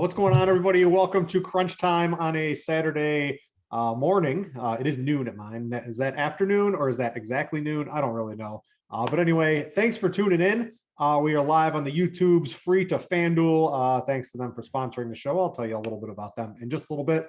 What's going on, everybody? Welcome to Crunch Time on a Saturday morning. It is noon at mine. Is that afternoon or is that exactly noon? I don't really know. But anyway, thanks for tuning in. We are live on the YouTubes, free to Fanduel. Thanks to them for sponsoring the show. I'll tell you a little bit about them in just a little bit.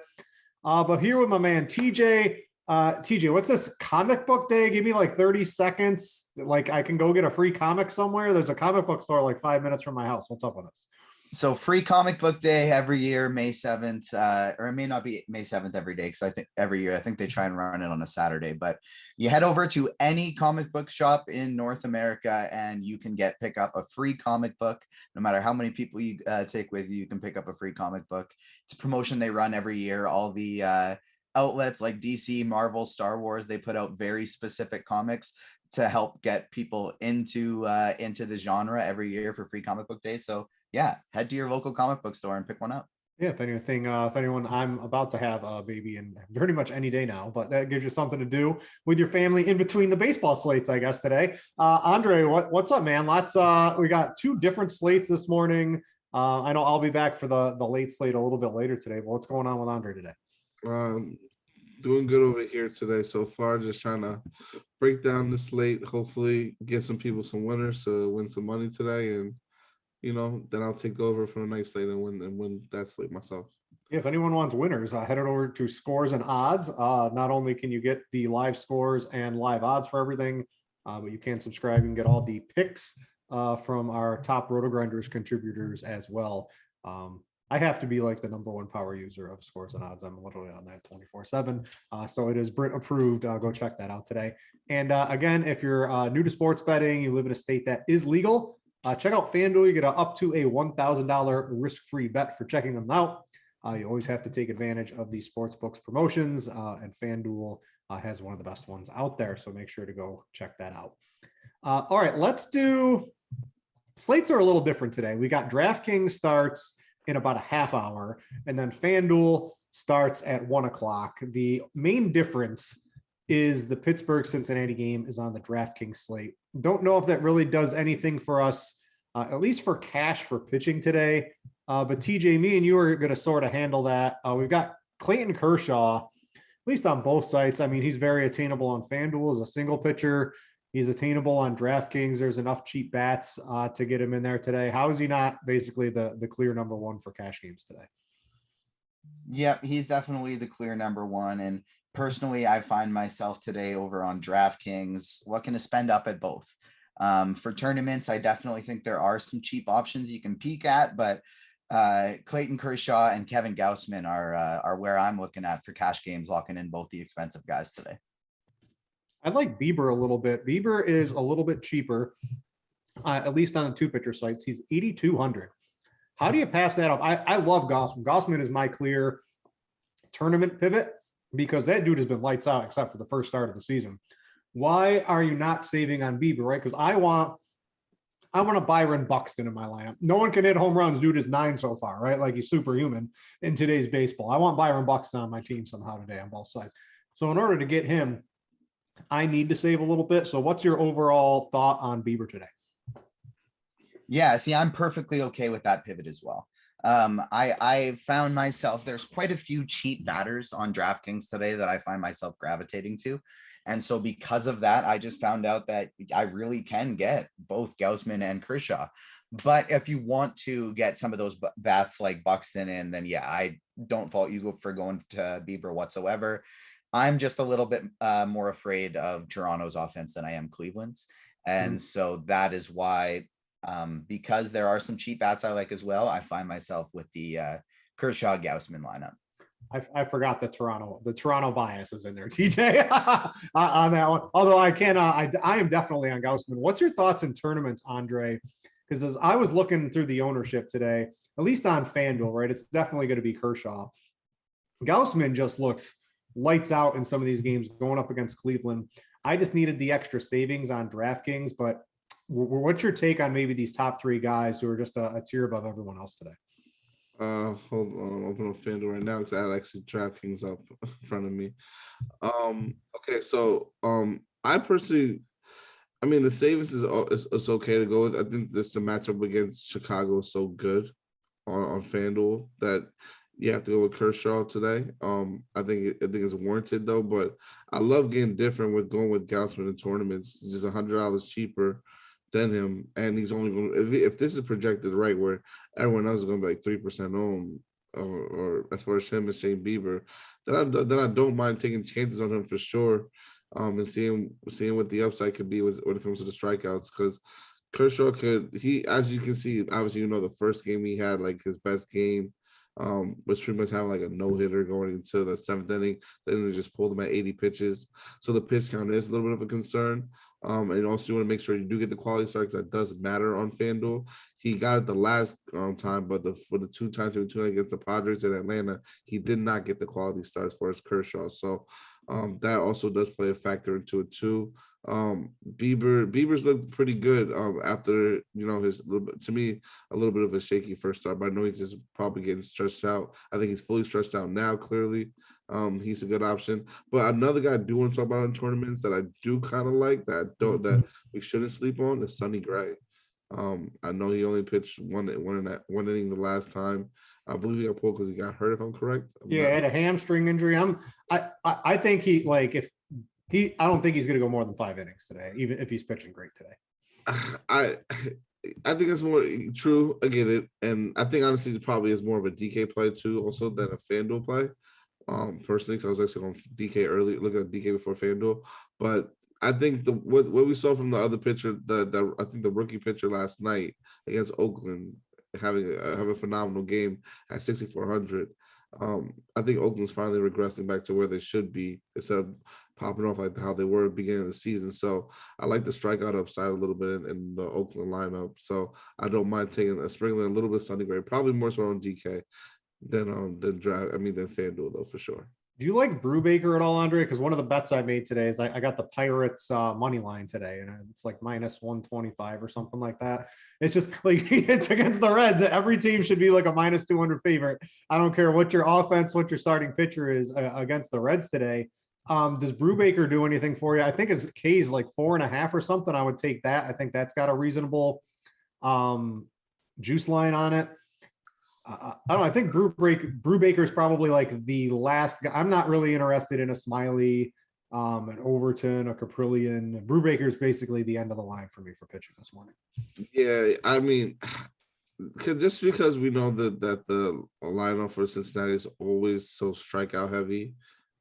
But here with my man, TJ. TJ, what's this comic book day? Give me like 30 seconds. Like I can go get a free comic somewhere. There's a comic book store like 5 minutes from my house. What's up with this? So free comic book day every year, May 7th, or it may not be May 7th every day, because I think every year, I think they try and run it on a Saturday, but you head over to any comic book shop in North America and you can pick up a free comic book. No matter how many people you take with you, you can pick up a free comic book. It's a promotion they run every year. All the outlets like DC, Marvel, Star Wars, they put out very specific comics to help get people into the genre every year for free comic book day. So yeah, head to your local comic book store and pick one up. Yeah, if anyone, I'm about to have a baby in pretty much any day now, but that gives you something to do with your family in between the baseball slates, I guess, today. Andre, what's up, man? We got two different slates this morning. I know I'll be back for the late slate a little bit later today, but what's going on with Andre today? Doing good over here today so far, just trying to break down the slate, hopefully get some people some winners to win some money today, and then I'll take over from the next slate and win that slate myself. Yeah, if anyone wants winners, head on over to Scores and Odds. Not only can you get the live scores and live odds for everything, but you can subscribe and get all the picks from our top RotoGrinders contributors as well. I have to be like the number one power user of Scores and Odds. I'm literally on that 24/7. So it is Brit approved. Go check that out today. And again, if you're new to sports betting, you live in a state that is legal, check out FanDuel. You get up to a $1,000 risk-free bet for checking them out. You always have to take advantage of the sportsbooks promotions, and FanDuel has one of the best ones out there. So make sure to go check that out. All right, let's do slates are a little different today. We got DraftKings starts in about a half hour, and then FanDuel starts at 1 o'clock. The main difference is the Pittsburgh-Cincinnati game is on the DraftKings slate. Don't know if that really does anything for us, at least for cash for pitching today. But TJ, me and you are going to sort of handle that. We've got Clayton Kershaw, at least on both sites. I mean, he's very attainable on FanDuel as a single pitcher. He's attainable on DraftKings. There's enough cheap bats to get him in there today. How is he not basically the clear number one for cash games today? Yeah, he's definitely the clear number one. And personally, I find myself today over on DraftKings looking to spend up at both. For tournaments, I definitely think there are some cheap options you can peek at, but Clayton Kershaw and Kevin Gausman are where I'm looking at for cash games, locking in both the expensive guys today. I like Bieber a little bit. Bieber is a little bit cheaper, at least on the two pitcher sites. He's 8,200. How do you pass that up? I love Gausman. Gausman is my clear tournament pivot because that dude has been lights out except for the first start of the season. Why are you not saving on Bieber, right? Because I want a Byron Buxton in my lineup. No one can hit home runs. Dude is 9 so far, right? Like he's superhuman in today's baseball. I want Byron Buxton on my team somehow today on both sides. So in order to get him, I need to save a little bit. So what's your overall thought on Bieber today? Yeah, see, I'm perfectly okay with that pivot as well. I found myself, there's quite a few cheap batters on DraftKings today that I find myself gravitating to. And so because of that, I just found out that I really can get both Gausman and Kershaw. But if you want to get some of those bats like Buxton in, then yeah, I don't fault you for going to Bieber whatsoever. I'm just a little bit more afraid of Toronto's offense than I am Cleveland's. And so that is why, because there are some cheap bats I like as well, I find myself with the Kershaw Gausman lineup. I forgot the Toronto bias is in there, TJ, on that one. Although I am definitely on Gausman. What's your thoughts in tournaments, Andre? Because as I was looking through the ownership today, at least on FanDuel, right, it's definitely going to be Kershaw. Gausman just looks lights out in some of these games going up against Cleveland. I just needed the extra savings on DraftKings, but what's your take on maybe these top 3 guys who are just a tier above everyone else today? Hold on, open up FanDuel right now because I had actually DraftKings up in front of me. Okay, so I personally, I mean, the savings is okay to go with. I think this the matchup against Chicago is so good on FanDuel that you have to go with Kershaw today. I think it's warranted though, but I love getting different with going with Gausman in tournaments. It's just $100 cheaper than him, and he's only going to, if this is projected right, where everyone else is going to be like 3% owned, or as far as him and Shane Bieber, then I don't mind taking chances on him for sure, and seeing what the upside could be when it comes to the strikeouts, because Kershaw as you can see, obviously, the first game he had like his best game, was pretty much having like a no-hitter going into the 7th inning. Then they just pulled him at 80 pitches. So the pitch count is a little bit of a concern. And also you want to make sure you do get the quality start because that does matter on FanDuel. He got it the last time, but for the 2 times he was doing against the Padres in Atlanta, he did not get the quality starts for his Kershaw. So that also does play a factor into it too. Bieber's looked pretty good after his to me a little bit of a shaky first start, but I know he's just probably getting stretched out. I think he's fully stretched out now. Clearly, he's a good option. But another guy I do want to talk about in tournaments that I do kind of like that we shouldn't sleep on is Sonny Gray. I know he only pitched one inning the last time. I believe he got pulled because he got hurt, if I'm correct. Yeah, had a hamstring injury. I think I don't think he's going to go more than 5 innings today, even if he's pitching great today. I think it's more true. I get it. And I think honestly it probably is more of a DK play too, also than a FanDuel play. Personally, because I was actually on DK early, looking at DK before FanDuel. But I think what we saw from the other pitcher, I think the rookie pitcher last night against Oakland, having a phenomenal game at 6,400. I think Oakland's finally regressing back to where they should be instead of popping off like how they were at the beginning of the season. So I like the strikeout upside a little bit in the Oakland lineup. So I don't mind taking sprinkling a little bit of Sonny Gray, probably more so on DK than FanDuel though, for sure. Do you like Brubaker at all, Andre? Because one of the bets I made today is I got the Pirates money line today, and it's like -125 or something like that. It's just like it's against the Reds. Every team should be like a -200 favorite. I don't care what your offense, what your starting pitcher is against the Reds today. Does Brubaker do anything for you? I think his K is like 4.5 or something. I would take that. I think that's got a reasonable juice line on it. I don't know. I think Brubaker is probably like the last guy. I'm not really interested in a Smiley, an Overton, a Caprillion. Brubaker is basically the end of the line for me for pitching this morning. Yeah, I mean, just because we know that the lineup for Cincinnati is always so strikeout heavy,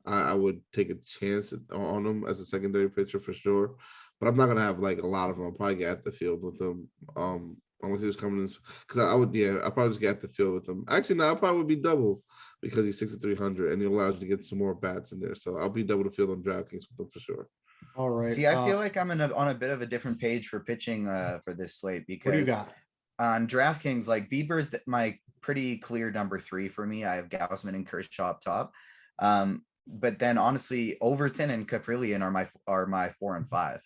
I would take a chance on him as a secondary pitcher for sure. But I'm not gonna have like a lot of them. I'll probably get at the field with them on unless he's coming in. Because I would, yeah, I probably just get the field with him. Actually, no, I probably would be double because he's 6,300 and he allows you to get some more bats in there. So I'll be double the field on DraftKings with him for sure. All right. See, I feel like I'm on a bit of a different page for pitching for this slate What do you because got? on DraftKings, like Bieber's my pretty clear number 3 for me. I have Gausman and Kershaw up top. But then honestly, Overton and Caprillion are my 4 and 5.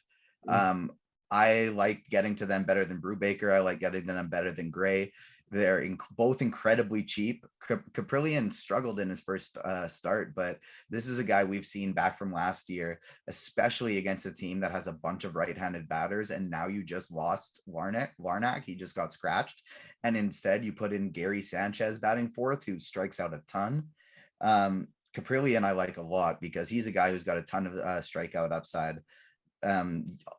I like getting to them better than Brubaker. I like getting to them better than Gray. They're both incredibly cheap. Caprillion struggled in his first start, but this is a guy we've seen back from last year, especially against a team that has a bunch of right-handed batters. And now you just lost Larnack. He just got scratched. And instead you put in Gary Sanchez batting 4th, who strikes out a ton. Caprillion I like a lot because he's a guy who's got a ton of strikeout upside.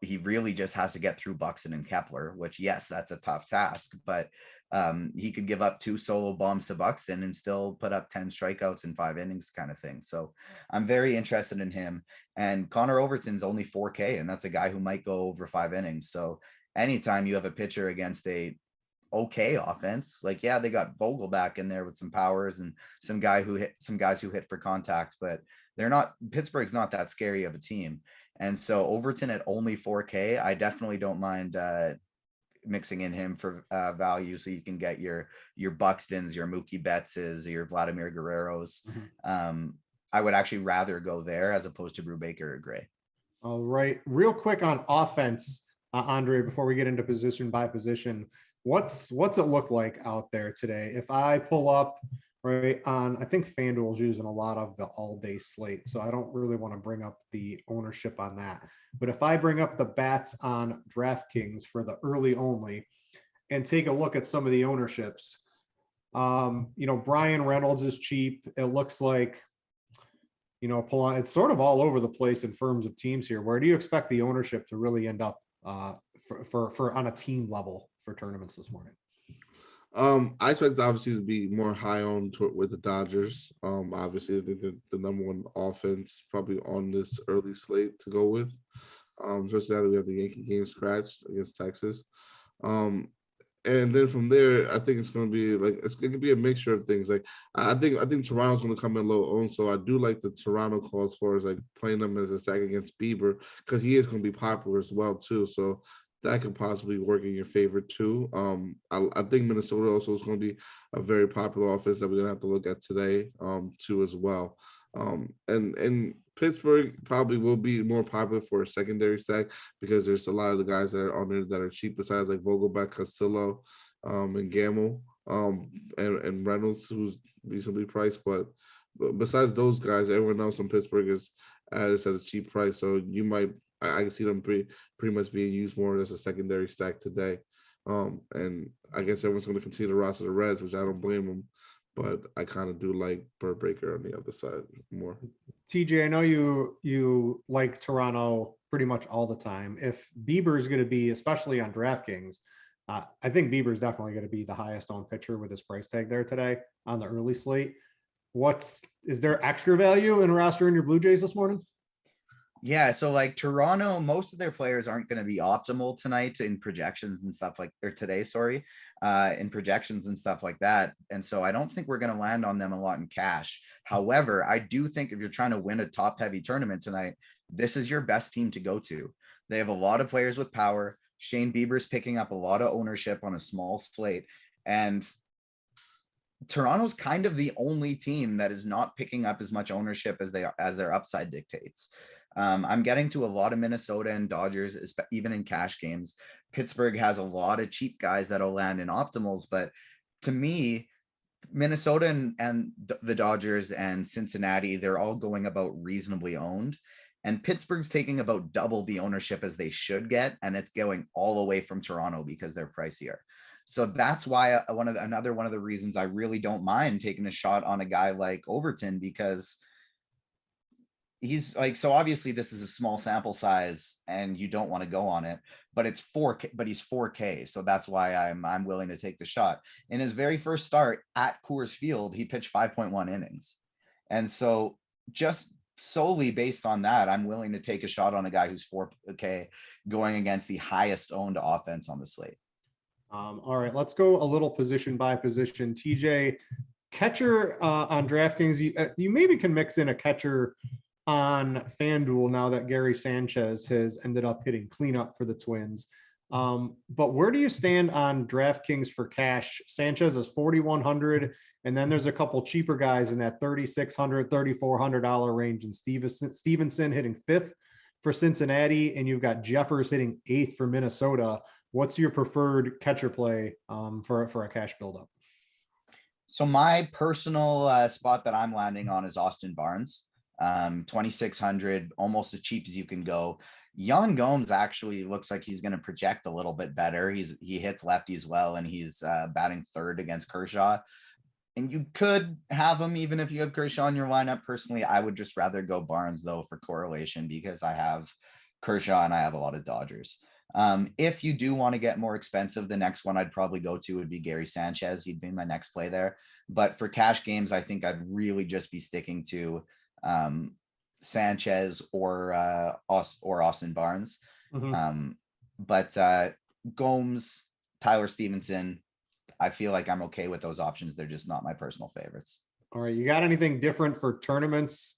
He really just has to get through Buxton and Kepler, which yes, that's a tough task, but he could give up 2 solo bombs to Buxton and still put up 10 strikeouts in 5 innings kind of thing. So I'm very interested in him. And Connor Overton's only 4K, and that's a guy who might go over 5 innings. So anytime you have a pitcher against a okay offense, like, yeah, they got Vogel back in there with some powers and some guys who hit for contact, but Pittsburgh's not that scary of a team. And so Overton at only 4K, I definitely don't mind mixing in him for value, so you can get your Buxtons, your Mookie Bettses, your Vladimir Guerreros. I would actually rather go there as opposed to Brubaker or Gray. All right, real quick on offense, Andre, before we get into position by position, what's it look like out there today? If I pull up right on, I think Fanduel's using a lot of the all-day slate, so I don't really want to bring up the ownership on that. But if I bring up the bats on DraftKings for the early only and take a look at some of the ownerships, Brian Reynolds is cheap. It looks like, it's sort of all over the place in terms of teams here. Where do you expect the ownership to really end up for on a team level for tournaments this morning? I expect obviously to be more high on with the Dodgers. Obviously the number 1 offense probably on this early slate to go with. Especially now that we have the Yankee game scratched against Texas. And then from there, I think it's going to be it could be a mixture of things. Like I think Toronto's going to come in low owned, so I do like the Toronto call as far as like playing them as a stack against Bieber because he is going to be popular as well too. So that could possibly work in your favor too. I think Minnesota also is going to be a very popular offense that we're going to have to look at today too as well. And Pittsburgh probably will be more popular for a secondary stack because there's a lot of the guys that are on there that are cheap besides like Vogelback, Castillo, and Gamble, and Reynolds, who's reasonably priced. But besides those guys, everyone else in Pittsburgh is at a cheap price. So I can see them pretty much being used more as a secondary stack today. And I guess everyone's going to continue to roster the Reds, which I don't blame them. But I kind of do like Breaker on the other side more. TJ, I know you like Toronto pretty much all the time. If Bieber is going to be, especially on DraftKings, I think Bieber is definitely going to be the highest owned pitcher with his price tag there today on the early slate. Is there extra value in rostering your Blue Jays this morning? Yeah, so like Toronto, most of their players aren't going to be optimal tonight in projections and stuff in projections and stuff like that. And so I don't think we're going to land on them a lot in cash. However, I do think if you're trying to win a top heavy tournament tonight, this is your best team to go to. They have a lot of players with power. Shane Bieber's picking up a lot of ownership on a small slate. And Toronto's kind of the only team that is not picking up as much ownership as their upside dictates. I'm getting to a lot of Minnesota and Dodgers, even in cash games. Pittsburgh has a lot of cheap guys that'll land in optimals, but to me, Minnesota and the Dodgers and Cincinnati, they're all going about reasonably owned. And Pittsburgh's taking about double the ownership as they should get, and it's going all away from Toronto because they're pricier. So that's why another one of the reasons I really don't mind taking a shot on a guy like Overton, because he's like, so obviously this is a small sample size and you don't want to go on it, but it's 4K, but he's 4K. So that's why I'm willing to take the shot. In his very first start at Coors Field, he pitched 5.1 innings. And so just solely based on that, I'm willing to take a shot on a guy who's 4K going against the highest owned offense on the slate. All right, let's go a little position by position. TJ, catcher on DraftKings, you maybe can mix in a catcher on FanDuel now that Gary Sanchez has ended up hitting cleanup for the Twins. But where do you stand on DraftKings for cash? Sanchez is 4,100, and then there's a couple cheaper guys in that $3,600, $3,400 range, and Stevenson hitting fifth for Cincinnati, and you've got Jeffers hitting eighth for Minnesota. What's your preferred catcher play for a cash buildup? So my personal spot that I'm landing on is Austin Barnes. 2,600, almost as cheap as you can go. Yan Gomes actually looks like he's going to project a little bit better. He hits lefties well, and he's batting third against Kershaw. And you could have him even if you have Kershaw in your lineup. Personally, I would just rather go Barnes though for correlation, because I have Kershaw and I have a lot of Dodgers. If you do want to get more expensive, the next one I'd probably go to would be Gary Sanchez. He'd be my next play there. But for cash games, I think I'd really just be sticking to Sanchez or Austin Barnes. But Gomes, Tyler Stevenson, I feel like I'm okay with those options. They're just not my personal favorites. All right, you got anything different for tournaments,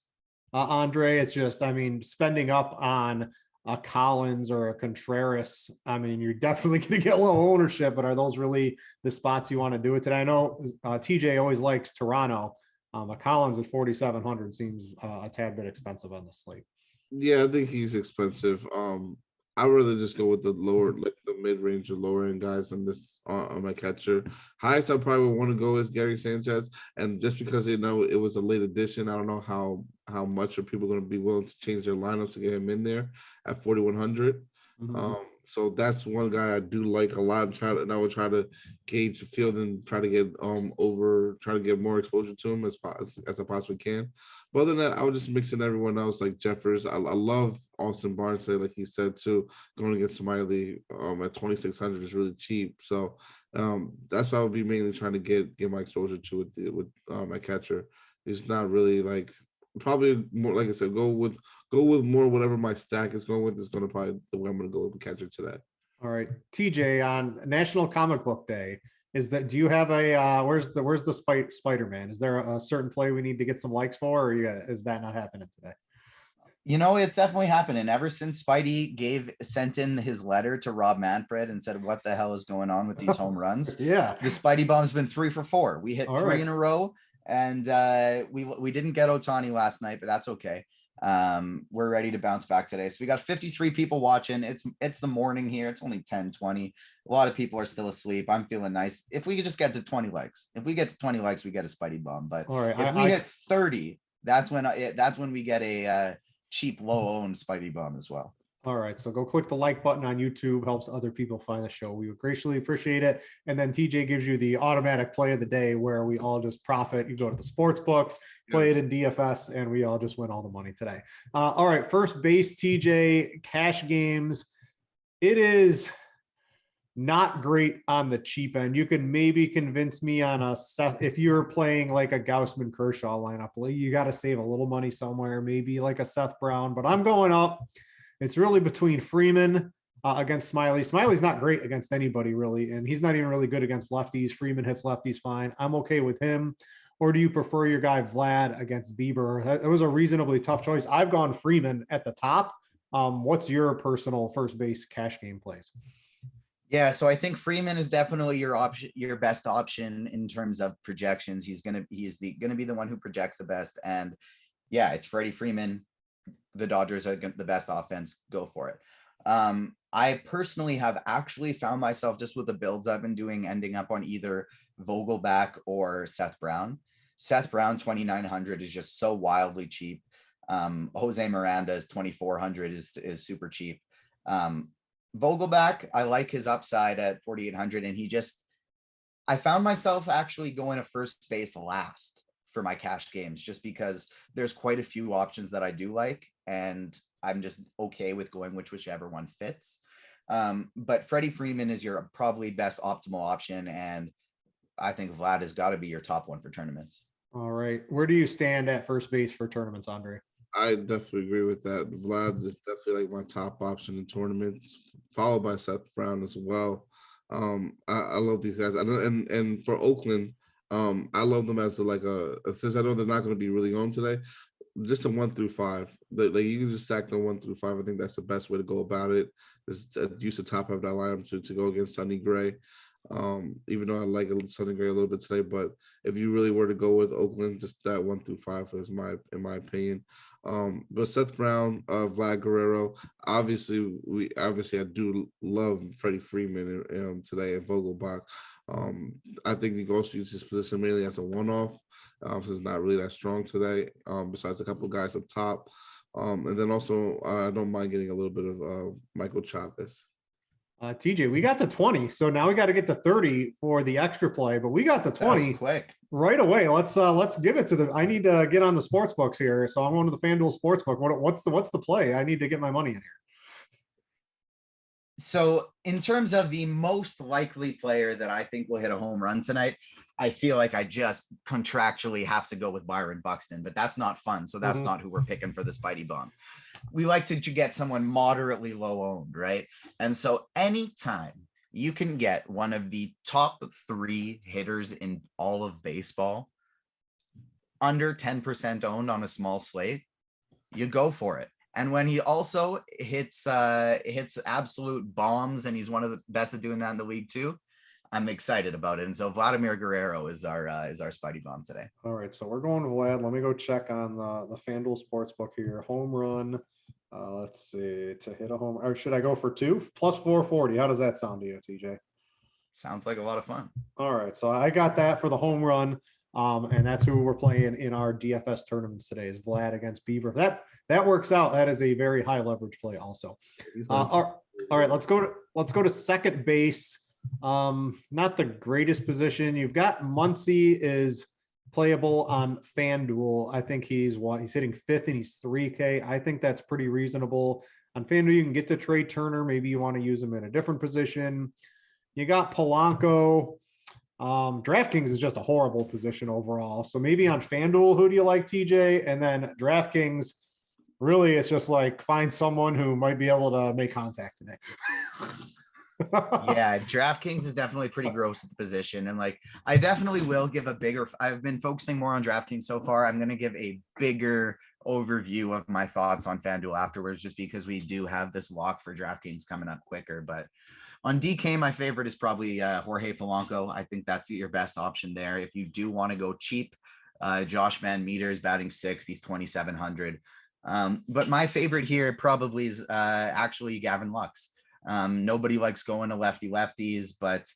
Andre? It's just, I mean, spending up on a Collins or a Contreras, I mean, you're definitely going to get low ownership, but are those really the spots you want to do it today? I know TJ always likes Toronto. A Collins at 4,700 seems a tad bit expensive on the slate. Yeah, I think he's expensive. I'd rather just go with the lower, like the mid-range or lower end guys on this on my catcher. Highest I probably would want to go is Gary Sanchez, and just because it was a late addition, I don't know how much are people going to be willing to change their lineups to get him in there at 4,100. So that's one guy I do like a lot. And I would try to gauge the field and try to get more exposure to him as I possibly can. But other than that, I would just mix in everyone else like Jeffers. I love Austin Barnes, like he said too. Going against Smiley at 2,600 is really cheap. So that's what I would be mainly trying to get my exposure to with my catcher. It's not really like. Probably more, like I said, go with more whatever my stack is going with is going to probably the way I'm going to go with the catcher today. All right, TJ, on National Comic Book Day, do you have a where's the Spider-Man? Is there a certain play we need to get some likes for, or is that not happening today? You know, it's definitely happening. Ever since Spidey sent in his letter to Rob Manfred and said, "What the hell is going on with these home runs?" Yeah, the Spidey bomb's been 3 for 4. We hit three in a row. And we didn't get Ohtani last night, but that's okay. We're ready to bounce back today. So we got 53 people watching. It's the morning here. It's only 10:20. A lot of people are still asleep. I'm feeling nice. If we could just get to 20 likes. If we get to 20 likes, we get a Spidey bomb. But if we hit 30, that's when we get a cheap, low-owned Spidey bomb as well. All right, so go click the like button on YouTube, helps other people find the show. We would graciously appreciate it. And then TJ gives you the automatic play of the day where we all just profit. You go to the sports books, play it in DFS, and we all just win all the money today. All right, first base, TJ, cash games. It is not great on the cheap end. You can maybe convince me on a Seth, if you're playing like a Gausman Kershaw lineup, you got to save a little money somewhere, maybe like a Seth Brown, but I'm going up. It's really between Freeman against Smiley. Smiley's not great against anybody really, and he's not even really good against lefties. Freeman hits lefties fine. I'm okay with him. Or do you prefer your guy Vlad against Bieber? That was a reasonably tough choice. I've gone Freeman at the top. What's your personal first base cash game plays? Yeah, so I think Freeman is definitely your best option in terms of projections. He's gonna be the one who projects the best. And yeah, it's Freddie Freeman. The Dodgers are the best offense. Go for it. I personally have actually found myself just with the builds I've been doing, ending up on either Vogelback or Seth Brown. Seth Brown 2,900 is just so wildly cheap. Jose Miranda is 2,400 is super cheap. Vogelback, I like his upside at 4,800, and I found myself actually going to first base last for my cash games, just because there's quite a few options that I do like, and I'm just okay with going whichever one fits. But Freddie Freeman is your probably best optimal option, and I think Vlad has got to be your top one for tournaments. All right. Where do you stand at first base for tournaments, Andre? I definitely agree with that. Vlad is definitely like my top option in tournaments, followed by Seth Brown as well. I love these guys. I know, and for Oakland, I love them as since I know they're not going to be really on today, just a 1 through 5. Like you can just stack them 1 through 5. I think that's the best way to go about it. Is to use the top half of that lineup to go against Sonny Gray. Even though I like Sonny Gray a little bit today, but if you really were to go with Oakland, just that 1 through 5 is in my opinion. But Seth Brown, Vlad Guerrero, obviously I do love Freddie Freeman today and Vogelbach. I think you can also use this position mainly as a one-off. So it's not really that strong today. Besides a couple of guys up top, and then also I don't mind getting a little bit of Michael Chavez. TJ, we got to 20, so now we got to get to 30 for the extra play, but we got to 20 quick right away. Let's give it to the. I need to get on the sports books here, so I'm going to the FanDuel Sportsbook. What's the play? I need to get my money in here. So in terms of the most likely player that I think will hit a home run tonight, I feel like I just contractually have to go with Byron Buxton, but that's not fun. So that's not who we're picking for the Spidey Bomb. We like to get someone moderately low owned, right? And so anytime you can get one of the top 3 hitters in all of baseball under 10% owned on a small slate, you go for it. And when he also hits absolute bombs, and he's one of the best at doing that in the league too, I'm excited about it. And so Vladimir Guerrero is our Spidey Bomb today. All right, so we're going to Vlad. Let me go check on the FanDuel Sportsbook here. Home run. Let's see, to hit a home, or should I go for 2 plus 440? How does that sound to you, TJ? Sounds like a lot of fun. All right, so I got that for the home run. And that's who we're playing in our DFS tournaments today is Vlad against Beaver. That works out. That is a very high leverage play also. All right, let's go to second base. Not the greatest position. You've got Muncy is playable on FanDuel. I think he's hitting 5th and he's 3K. I think that's pretty reasonable. On FanDuel, you can get to Trey Turner. Maybe you want to use him in a different position. You got Polanco. DraftKings is just a horrible position overall. So maybe on FanDuel, who do you like, TJ? And then DraftKings, really, it's just like find someone who might be able to make contact today. Yeah, DraftKings is definitely pretty gross at the position. And like, I definitely will give I've been focusing more on DraftKings so far. I'm going to give a bigger overview of my thoughts on FanDuel afterwards, just because we do have this lock for DraftKings coming up quicker. But on DK, my favorite is probably Jorge Polanco. I think that's your best option there. If you do want to go cheap, Josh Van Meter is batting 6th. He's 2,700. But my favorite here probably is actually Gavin Lux. Nobody likes going to lefties, but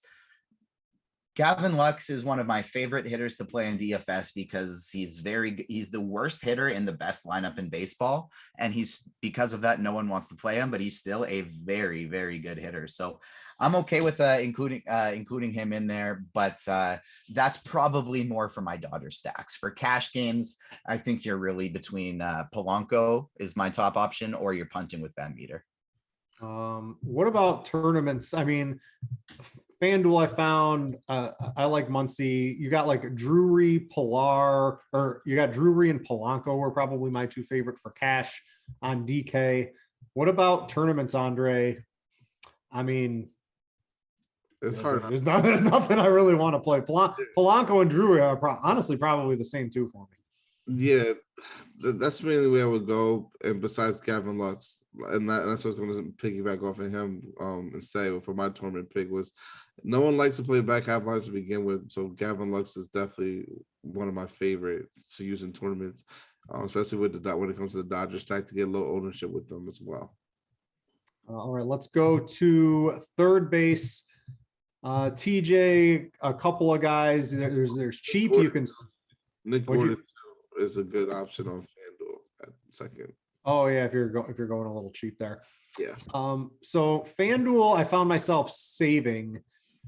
Gavin Lux is one of my favorite hitters to play in DFS because he's the worst hitter in the best lineup in baseball. And because of that, no one wants to play him, but he's still a very, very good hitter. So I'm okay with including him in there, but that's probably more for my Dodger stacks. For cash games, I think you're really between Polanco is my top option, or you're punting with Van Meter. What about tournaments? I mean, FanDuel, I found I like Muncy. You got like Drury, Pilar, or you got Drury and Polanco were probably my 2 favorite for cash on DK. What about tournaments, Andre? I mean, it's hard. There's nothing I really want to play. Polanco and Drury are honestly probably the same 2 for me. Yeah, that's mainly where I would go. And besides Gavin Lux, and that's what I was going to piggyback off of him and say for my tournament pick was no one likes to play back half lines to begin with. So Gavin Lux is definitely one of my favorite to use in tournaments, especially when it comes to the Dodgers stack to get low ownership with them as well. All right, let's go to third base. TJ, a couple of guys. There's cheap. You can. Nick Gordon is a good option on FanDuel at second. Oh yeah, if you're going a little cheap there. Yeah. So FanDuel, I found myself saving.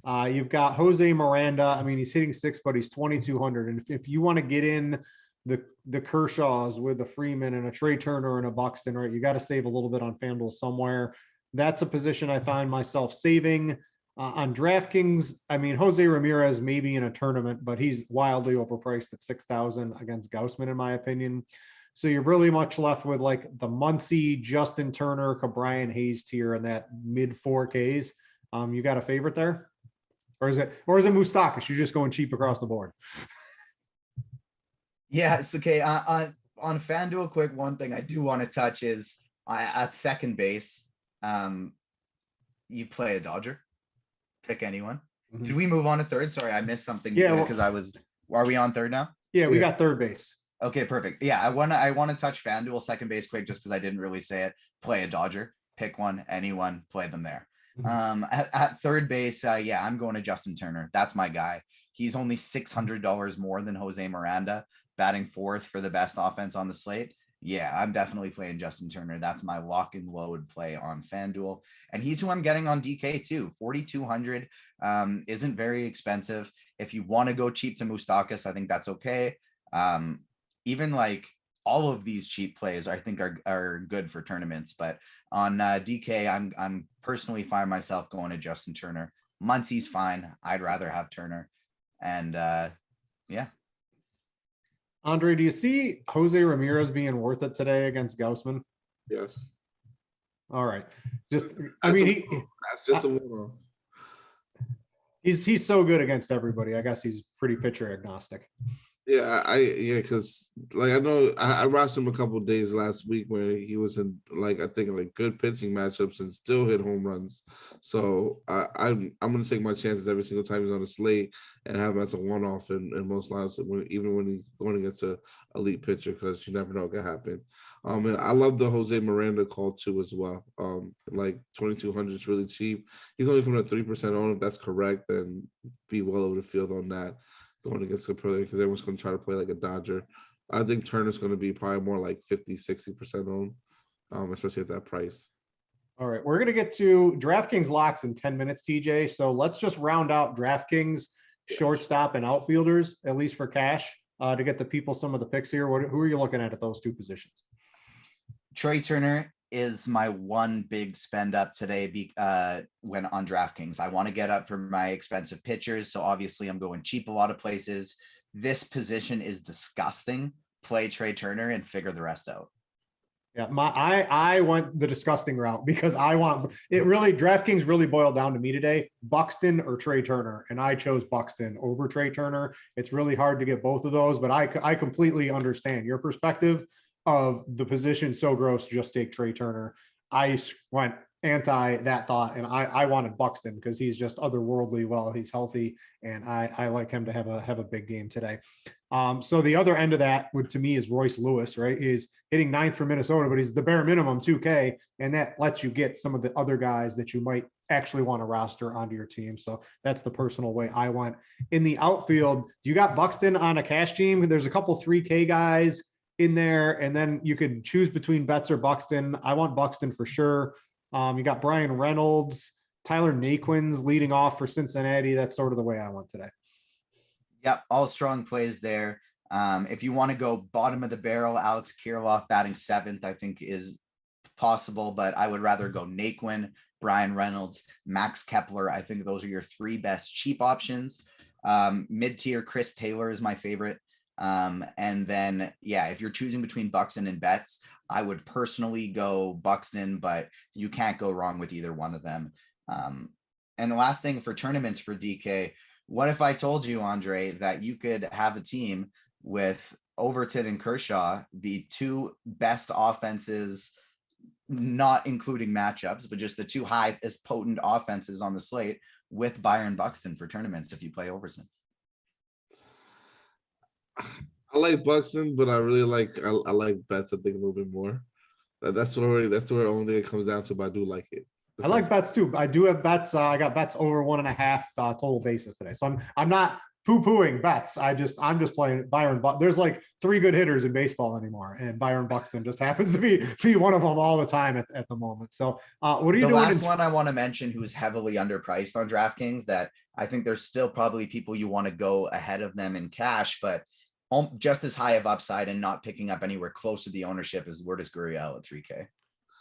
You've got Jose Miranda. I mean, he's hitting 6, but he's 2,200. And if you want to get in the Kershaws with a Freeman and a Trey Turner and a Buxton, right, you got to save a little bit on FanDuel somewhere. That's a position I find myself saving. On DraftKings, I mean, Jose Ramirez maybe in a tournament, but he's wildly overpriced at 6,000 against Gaussman, in my opinion. So you're really much left with like the Muncy, Justin Turner, Brian Hayes tier in that mid 4Ks. You got a favorite there? Or is it Moustakas? You're just going cheap across the board. Yeah, it's okay. On FanDuel, quick, one thing I do want to touch is at second base, you play a Dodger. Pick anyone. Mhm. Did we move on to third? Sorry, I missed something. Yeah, well- because are we on third now? Yeah, we Yeah. got third base. Okay, perfect. Yeah, I wanna touch FanDuel second base quick just because I didn't really say it. Play a Dodger, pick one, anyone, play them there. Mhm. At third base, yeah, I'm going to Justin Turner. That's my guy. He's only $600 more than Jose Miranda, batting fourth for the best offense on the slate. Yeah, I'm definitely playing Justin Turner. That's my lock and load play on FanDuel. And he's who I'm getting on DK too. 4,200 isn't very expensive. If you want to go cheap to Moustakas, I think that's okay. Even like all of these cheap plays, I think are good for tournaments. But on DK, I'm personally find myself going to Justin Turner. Muncie's fine. I'd rather have Turner. And yeah. Andre, do you see Jose Ramirez being worth it today against Gaussman? Yes. All right. Just, That's just a one-off. he's so good against everybody. I guess he's pretty pitcher agnostic. Yeah, because like I know I watched him a couple of days last week where he was in like I think like good pitching matchups and still hit home runs. So I'm gonna take my chances every single time he's on the slate and have him as a one-off in most lineups, even when he's going against a elite pitcher, because you never know what can happen. And I love the Jose Miranda call too as well. Like 2,200 is really cheap. He's only coming at 3% on. If that's correct, then be well over the field on that. Going against the player because everyone's going to try to play like a Dodger. I think Turner's going to be probably more like 50-60% on, especially at that price. All right, we're going to get to DraftKings locks in 10 minutes, TJ. So let's just round out DraftKings shortstop and outfielders, at least for cash, to get the people some of the picks here. Who are you looking at those two positions? Trey Turner is my one big spend up today when on DraftKings. I want to get up for my expensive pitchers. So obviously I'm going cheap a lot of places. This position is disgusting. Play Trey Turner and figure the rest out. Yeah, I went the disgusting route because I want it. Really, DraftKings really boiled down to me today: Buxton or Trey Turner, and I chose Buxton over Trey Turner. It's really hard to get both of those, but I completely understand your perspective of the position so gross. Just take Trey Turner. I went anti that thought, and I wanted Buxton because he's just otherworldly. Well, he's healthy, and I like him to have a big game today. So the other end of that would to me is Royce Lewis, right? He's hitting ninth for Minnesota, but he's the bare minimum 2K, and that lets you get some of the other guys that you might actually want to roster onto your team. So that's the personal way I went. In the outfield, you got Buxton on a cash team. There's a couple 3K guys in there, and then you could choose between Betts or Buxton. I want Buxton for sure. You got Brian Reynolds, Tyler Naquin's leading off for Cincinnati. That's sort of the way I went today. Yep, all strong plays there. If you want to go bottom of the barrel, Alex Kirilloff batting seventh, I think is possible, but I would rather go Naquin, Brian Reynolds, Max Kepler. I think those are your three best cheap options. Mid-tier Chris Taylor is my favorite. And then, yeah, if you're choosing between Buxton and Betts, I would personally go Buxton, but you can't go wrong with either one of them. And the last thing for tournaments for DK, what if I told you, Andre, that you could have a team with Overton and Kershaw, the two best offenses, not including matchups, but just the two highest potent offenses on the slate with Byron Buxton for tournaments if you play Overton? I like Buxton, but I really like I like Betts. I think a little bit more. That's where only it comes down to. But I do like it. I like Betts too. I do have Betts. I got Betts over 1.5 total bases today. So I'm not poo-pooing Betts. I'm just playing Byron. There's like 3 good hitters in baseball anymore, and Byron Buxton just happens to be one of them all the time at the moment. So what are you doing? The last one I want to mention who's heavily underpriced on DraftKings that I think there's still probably people you want to go ahead of them in cash, but just as high of upside and not picking up anywhere close to the ownership is Lourdes Gurriel at 3K.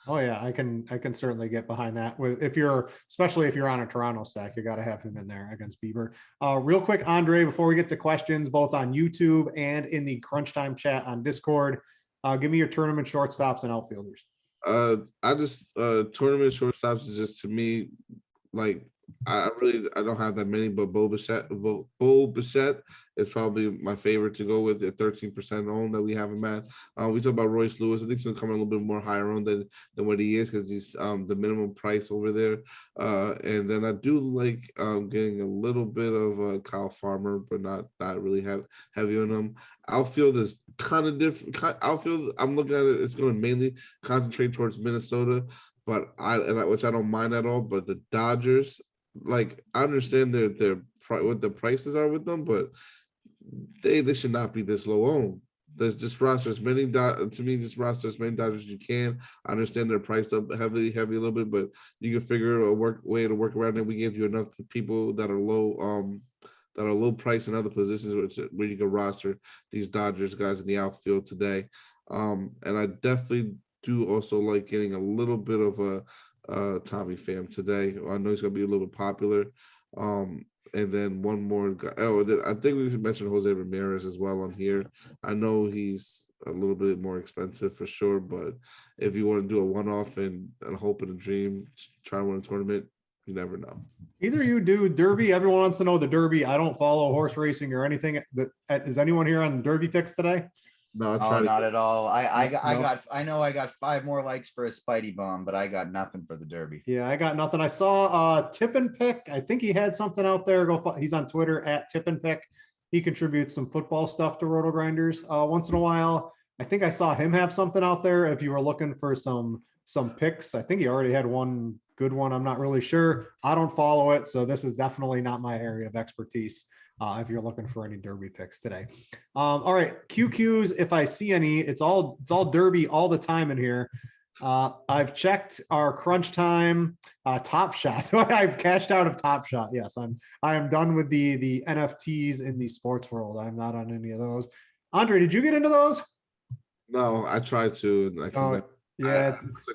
Oh yeah, I can certainly get behind that. Especially if you're on a Toronto stack, you got to have him in there against Bieber. Real quick, Andre, before we get to questions, both on YouTube and in the Crunch Time chat on Discord, give me your tournament shortstops and outfielders. I just tournament shortstops is just to me like I don't have that many, but Bo Bichette is probably my favorite to go with at 13% owned that we have him at. We talk about Royce Lewis. I think he's gonna come in a little bit more higher owned than what he is because he's the minimum price over there. And then I do like getting a little bit of Kyle Farmer, but not really heavy on him. Outfield is kind of different. Outfield, I'm looking at it. It's going to mainly concentrate towards Minnesota, but which I don't mind at all. But the Dodgers, like I understand what the prices are with them, but they should not be this low owned. There's just roster as many to me, just roster as many Dodgers as you can. I understand they're priced up heavy a little bit, but you can figure a way to work around it. We gave you enough people that are low price in other positions where you can roster these Dodgers guys in the outfield today. And I definitely do also like getting a little bit of a Tommy Pham today. I know he's gonna be a little bit popular. And then one more guy. Oh, I think we should mention Jose Ramirez as well on here. I know he's a little bit more expensive for sure, but if you want to do a one-off and hope and a dream, try to win a tournament, you never know. Either you do Derby. Everyone wants to know the Derby. I don't follow horse racing or anything. Is anyone here on Derby picks today? No, not at all. I know I got 5 more likes for a Spidey bomb, but I got nothing for the Derby. Yeah, I got nothing. I saw Tip and Pick. I think he had something out there. He's on Twitter at Tip and Pick. He contributes some football stuff to RotoGrinders once in a while. I think I saw him have something out there. If you were looking for some picks, I think he already had one good one. I'm not really sure. I don't follow it, so this is definitely not my area of expertise. If you're looking for any Derby picks today. All right, QQs, if I see any, it's all Derby all the time in here. I've checked our crunch time Top Shot. I've cashed out of Top Shot. Yes, I am done with the NFTs in the sports world. I'm not on any of those. Andre, did you get into those? No, I tried to.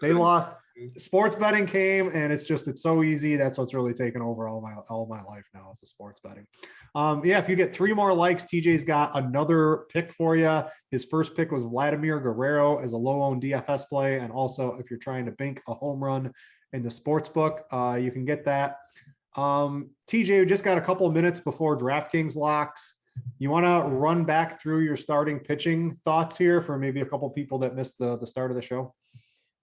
They lost. Sports betting came and it's so easy. That's what's really taken over all my life now is the sports betting. If you get 3 more likes, TJ's got another pick for you. His first pick was Vladimir Guerrero as a low-owned DFS play. And also if you're trying to bank a home run in the sports book, you can get that. TJ, we just got a couple of minutes before DraftKings locks. You want to run back through your starting pitching thoughts here for maybe a couple people that missed the start of the show?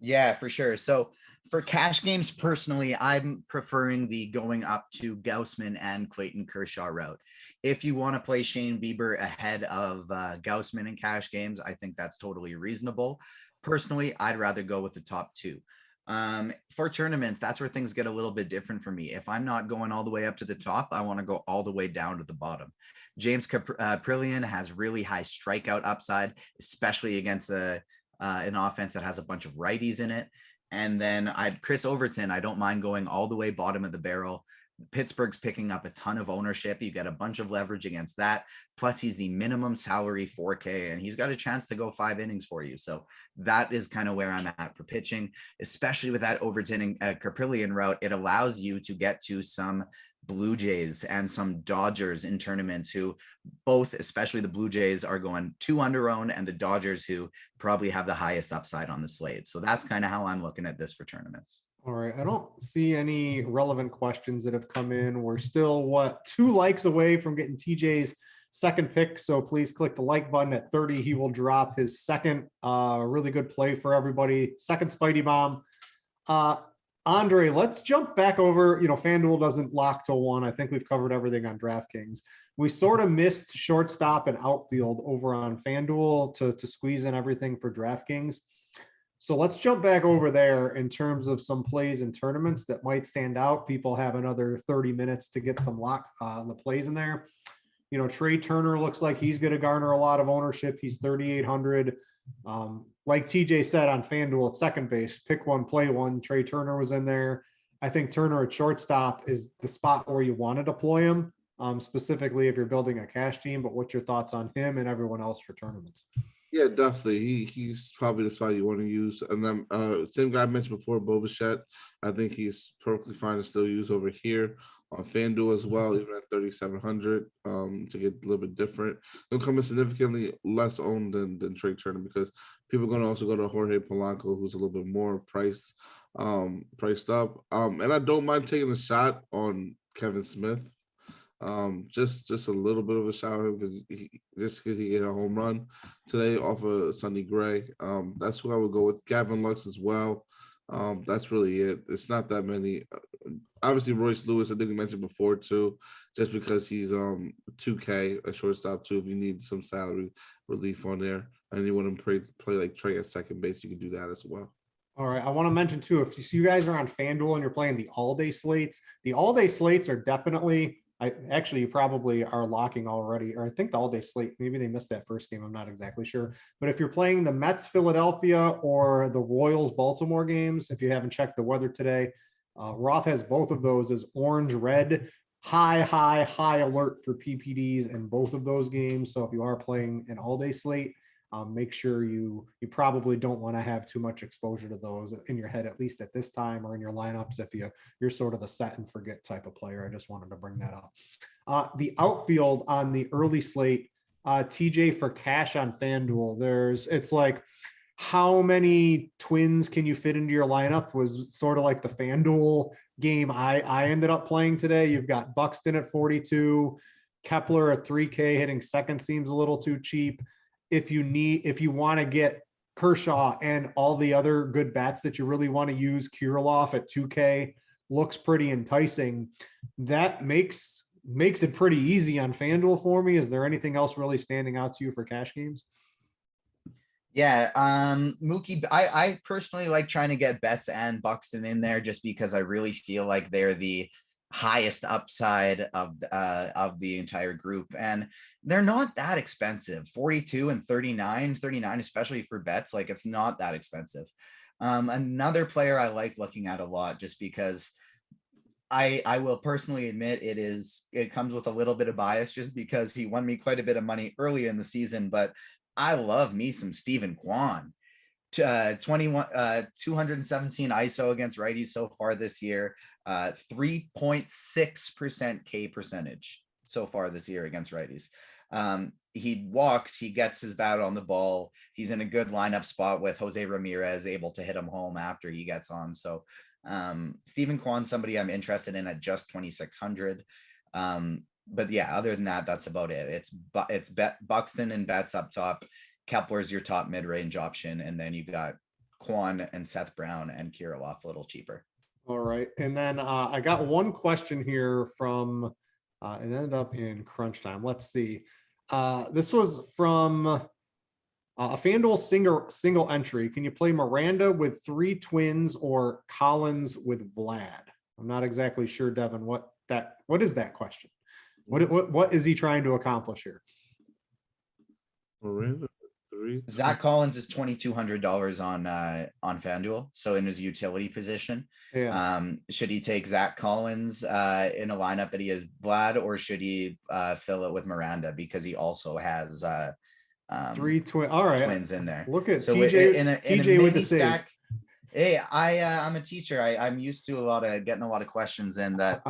Yeah, for sure. So for cash games, personally, I'm preferring the going up to Gaussman and Clayton Kershaw route. If you want to play Shane Bieber ahead of Gaussman in cash games, I think that's totally reasonable. Personally, I'd rather go with the top 2. For tournaments, that's where things get a little bit different for me. If I'm not going all the way up to the top, I want to go all the way down to the bottom. James Caprillion has really high strikeout upside, especially against an offense that has a bunch of righties in it. And then Chris Overton, I don't mind going all the way bottom of the barrel. Pittsburgh's picking up a ton of ownership. You get a bunch of leverage against that. Plus he's the minimum salary 4K and he's got a chance to go 5 innings for you. So that is kind of where I'm at for pitching, especially with that Overton and Caprillion route. It allows you to get to some Blue Jays and some Dodgers in tournaments who both, especially the Blue Jays, are going 2 under-owned and the Dodgers who probably have the highest upside on the slate. So that's kind of how I'm looking at this for tournaments. All right. I don't see any relevant questions that have come in. We're still 2 likes away from getting TJ's second pick. So please click the like button at 30. He will drop his second really good play for everybody. Second Spidey bomb. Andre, let's jump back over. FanDuel doesn't lock till 1. I think we've covered everything on DraftKings. We sort of missed shortstop and outfield over on FanDuel to squeeze in everything for DraftKings. So let's jump back over there in terms of some plays and tournaments that might stand out. People have another 30 minutes to get some lock the plays in there. Trey Turner looks like he's going to garner a lot of ownership. He's 3,800. Like TJ said on FanDuel at second base, pick 1, play 1. Trey Turner was in there. I think Turner at shortstop is the spot where you want to deploy him, specifically if you're building a cash team. But what's your thoughts on him and everyone else for tournaments? Yeah, definitely. He's probably the spot you want to use. And then same guy I mentioned before, Bo Bichette. I think he's perfectly fine to still use over here on FanDuel as well, even at 3,700 to get a little bit different. He'll come in significantly less owned than Trey Turner because people are going to also go to Jorge Polanco, who's a little bit more priced priced up. And I don't mind taking a shot on Kevin Smith. Just a little bit of a shot on him because he hit a home run today off of Sonny Gray. That's who I would go with. Gavin Lux as well. That's really it. It's not that many. Obviously, Royce Lewis, I think we mentioned before too, just because he's 2K, a shortstop too. If you need some salary relief on there and you want to play like Trey at second base, you can do that as well. All right. I want to mention too, if you guys are on FanDuel and you're playing the all-day slates are definitely, you probably are locking already, or I think the all-day slate, maybe they missed that first game. I'm not exactly sure. But if you're playing the Mets, Philadelphia, or the Royals, Baltimore games, if you haven't checked the weather today, Roth has both of those as orange, red, high alert for PPDs in both of those games. So if you are playing an all-day slate, make sure you probably don't want to have too much exposure to those in your head, at least at this time, or in your lineups if you're sort of the set and forget type of player. I just wanted to bring that up. The outfield on the early slate, TJ for cash on FanDuel, it's like, how many Twins can you fit into your lineup was sort of like the FanDuel game I ended up playing today. You've got Buxton at 42, Kepler at 3K, hitting second seems a little too cheap. If you want to get Kershaw and all the other good bats that you really want to use, Kirilloff at 2K looks pretty enticing. That makes it pretty easy on FanDuel for me. Is there anything else really standing out to you for cash games? Yeah, Mookie, I personally like trying to get Betts and Buxton in there just because I really feel like they're the highest upside of the entire group, and they're not that expensive. 42 and 39, especially for Betts, like it's not that expensive. Another player I like looking at a lot just because I will personally admit it comes with a little bit of bias just because he won me quite a bit of money early in the season, but I love me some Stephen Kwan. 217 ISO against righties so far this year, 3.6% K percentage so far this year against righties. He walks, he gets his bat on the ball. He's in a good lineup spot with Jose Ramirez able to hit him home after he gets on. So Stephen Kwan, somebody I'm interested in at just 2,600. But yeah, other than that, that's about it. It's Buxton and Betts up top. Kepler's your top mid-range option, and then you got Kwan and Seth Brown and Kirilloff a little cheaper. All right, and then I got one question here from it ended up in crunch time. Let's see. This was from a FanDuel single entry. Can you play Miranda with 3 Twins or Collins with Vlad? I'm not exactly sure, Devin, what is that question? What is he trying to accomplish here? Miranda, 3. Zach Collins is $2,200 on FanDuel, so in his utility position. Yeah. Should he take Zach Collins in a lineup that he has Vlad, or should he fill it with Miranda because he also has 3 twins? All right, twins in there. Look at So TJ. in a TJ with the save. stack. Hey, I'm a teacher. I'm used to getting a lot of questions in that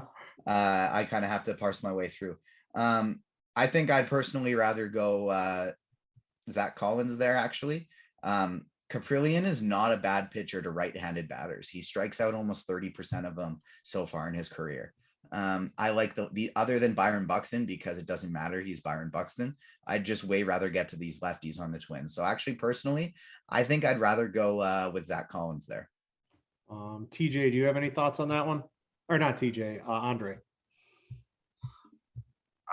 I kind of have to parse my way through. I think I'd personally rather go Zach Collins there, actually. Caprillion is not a bad pitcher to right-handed batters. He strikes out almost 30% of them so far in his career. I like the other than Byron Buxton, because it doesn't matter. He's Byron Buxton. I'd just way rather get to these lefties on the Twins. So actually, personally, I think I'd rather go with Zach Collins there. TJ, do you have any thoughts on that one? Or not TJ, Andre?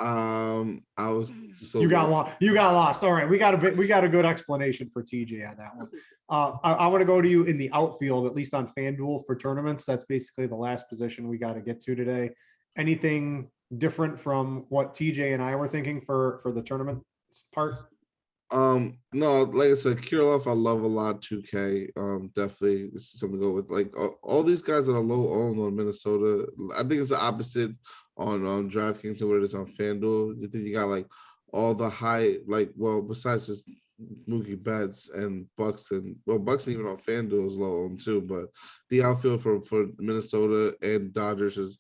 I was so You got lost. All right, we got a good explanation for TJ on that one. I want to go to you in the outfield, at least on FanDuel for tournaments. That's basically the last position we got to get to today. Anything different from what TJ and I were thinking for the tournament part? No, like I said, Kirilloff I love a lot. 2K, definitely this is something to go with. Like all these guys that are low owned on Minnesota, I think it's the opposite on DraftKings and what it is on FanDuel. You think you got like all the high, like, well, besides just Mookie Betts and Buxton. Well, Buxton even on FanDuel is low owned too, but the outfield for Minnesota and Dodgers is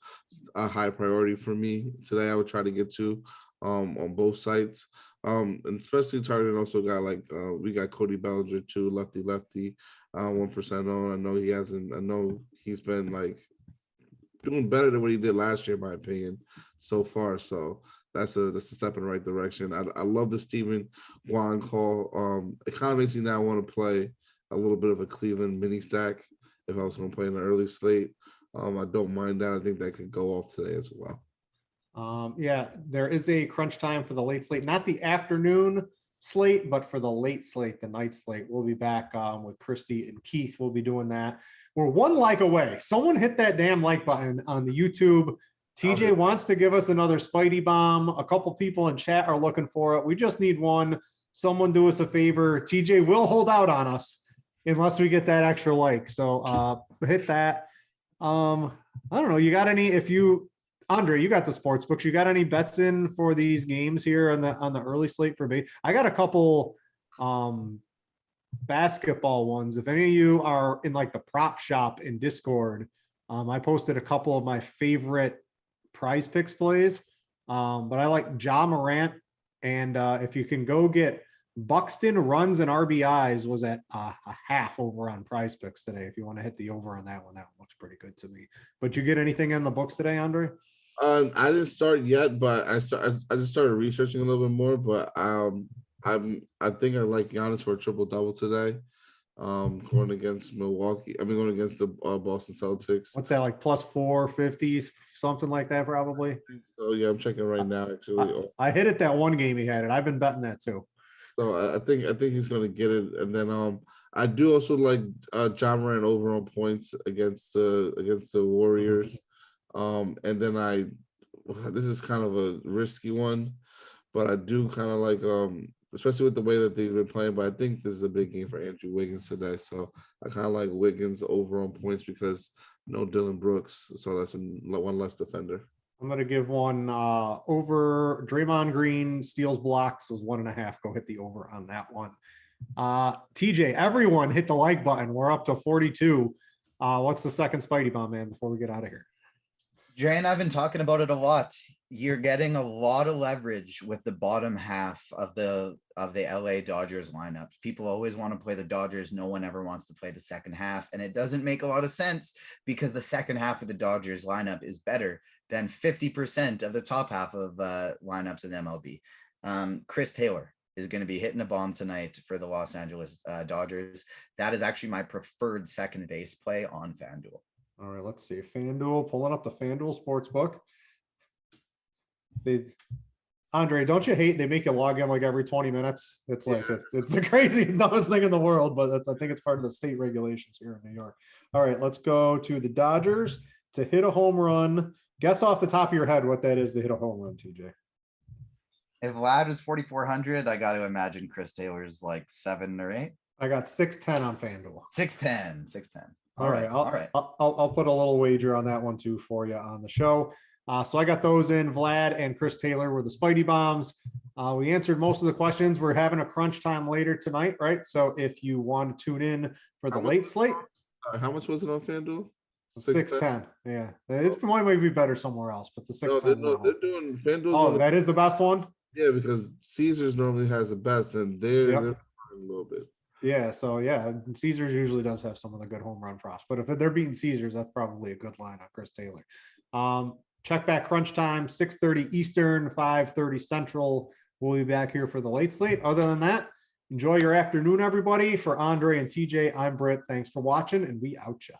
a high priority for me today. I would try to get to on both sites. And especially targeting also got like we got Cody Bellinger too, lefty. 1% owned. I know he hasn't. I know he's been like doing better than what he did last year, in my opinion, so far. So that's a step in the right direction. I love the Steven Guan call. It kind of makes me now want to play a little bit of a Cleveland mini stack if I was going to play in the early slate. I don't mind that. I think that could go off today as well. Yeah, there is a crunch time for the late slate, not the afternoon slate, but for the late slate, the night slate. We'll be back with Christy and Keith. We'll be doing that. We're one like away. Someone hit that damn like button on the YouTube. TJ wants to give us another Spidey bomb. A couple people in chat are looking for it. We just need one. Someone do us a favor. TJ will hold out on us unless we get that extra like. So hit that. I don't know. You got any, Andre, you got the sports books. You got any bets in for these games here on the early slate for base? I got a couple basketball ones. If any of you are in like the prop shop in Discord, I posted a couple of my favorite prize picks plays. But I like Ja Morant, and if you can go get Buxton runs and RBIs was at a half over on prize picks today. If you want to hit the over on that one looks pretty good to me. But you get anything in the books today, Andre? I didn't start yet, but I just started researching a little bit more. But I think I like Giannis for a triple double today. Going against Milwaukee. Going against the Boston Celtics. What's that, like plus 450s, something like that, probably? So yeah, I'm checking right now. Actually, I hit it that one game he had it. I've been betting that too. So I think he's going to get it. And then I do also like John Morant over on points against the Warriors. And then this is kind of a risky one, but I do kind of like especially with the way that they've been playing. But I think this is a big game for Andrew Wiggins today. So I kind of like Wiggins over on points because no Dylan Brooks. So that's one less defender. I'm going to give one over. Draymond Green steals blocks was 1.5. Go hit the over on that one. TJ, everyone hit the like button. We're up to 42. What's the second Spidey bomb, man, before we get out of here? Jay and I've been talking about it a lot. You're getting a lot of leverage with the bottom half of the LA Dodgers lineups. People always want to play the Dodgers. No one ever wants to play the second half. And it doesn't make a lot of sense because the second half of the Dodgers lineup is better than 50% of the top half of lineups in MLB. Chris Taylor is going to be hitting a bomb tonight for the Los Angeles Dodgers. That is actually my preferred second base play on Fanduel. All right, let's see. Fanduel, pulling up the Fanduel Sportsbook. Andre, don't you hate they make you log in like every 20 minutes? It's like it's the crazy dumbest thing in the world, but I think it's part of the state regulations here in New York. All right, let's go to the Dodgers to hit a home run. Guess off the top of your head what that is to hit a home run, TJ. If Vlad is 4,400, I got to imagine Chris Taylor's like 7 or 8. I got 610 on Fanduel. 610. All right. I'll put a little wager on that one too for you on the show. So I got those in. Vlad and Chris Taylor were the Spidey bombs. We answered most of the questions. We're having a crunch time later tonight, right? So if you want to tune in for the late slate. How much was it on FanDuel? 610. Yeah. It might be better somewhere else, but the 610. No, they're doing FanDuel. Oh, that is the best one? Yeah, because Caesars normally has the best, and they're a little bit. Yeah, so yeah, Caesars usually does have some of the good home run props, but if they're beating Caesars, that's probably a good line on Chris Taylor. Check back crunch time, 6:30 Eastern, 5:30 Central. We'll be back here for the late slate. Other than that, enjoy your afternoon, everybody. For Andre and TJ, I'm Britt. Thanks for watching, and we out ya.